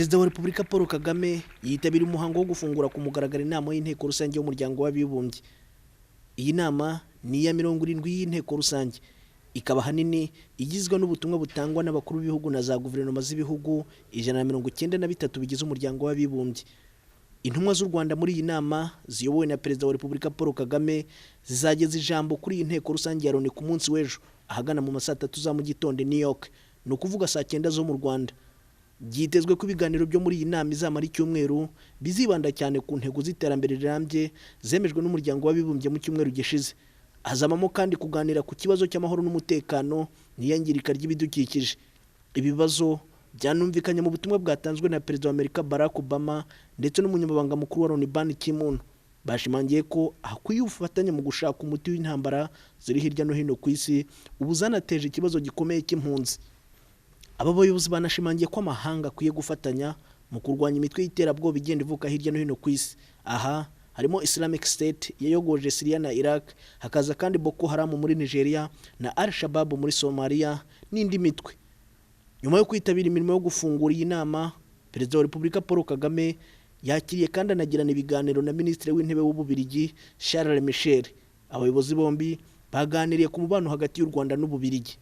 Perezida wa Repubulika Paul Kagame yitabira umuhango wo gufungura ku mugaragaro inama y'inteko rusange y'umuryango w'abibumbye. Iyi nama ni iya 70 y'inteko rusange, ikaba hanini igizwe n'ubutumwa butangwa n'abakuru b'ibihugu na za guverinoma z'ibihugu 193 bigize umuryango w'abibumbye. Intumwa z'u Rwanda muri iyi nama ziyobowe na Perezida wa Repubulika Paul Kagame zizageza ijambo kuri iyi nteko rusange ya Loni ku munsi w'ejo ahagana mu saa 3 za mu gitondo New York, ni ukuvuga saa 9 zo mu Rwanda. Byitezwe ko ibiganiro byo muri iyi nama izamara icyumweru bizibanda cyane ku ntego z'iterambere rirambye zemejwe n'umuryango w'abibumbye mu cyumweru gishize. Hazamamo kandi kuganira ku kibazo cy'amahoro n'umutekano n'iyangirika ry'ibidukikije. Ibibazo byanumvikanye mu butumwa bwatanzwe na Perezida wa Amerika Barack Obama ndetse n'umunyamabanga mukuru wa Loni Ban Ki-moon. Bashimangiye ko hakwiye ubufatanye mu gushaka umuti w'intambara ziri hirya no hino ku isi ubu zanateje ikibazo gikomeye cy'impunzi. Aba bayobozi banashimangiye ko amahanga akwiye gufatanya mu kurwanya imitwe y'iterabwoba igenda ivuka hirya no hino ku isi. Aha harimo Islamic State yayogoje Syria na Iraq, hakaza kandi Boko Haram muri Nigeria na Al-Shabaab muri Somalia n'indi mitwe. Nyuma yo kwitabira imirimo yo gufungura iyi nama, Perezida wa Repubulika Paul Kagame yakiriye kandi anagirana ibiganiro na Minisitiri w'Intebe w'Ububiligi Charles Michel. Abayobozi bombi baganiriye ku mubano hagati y'u Rwanda n'Ububiligi.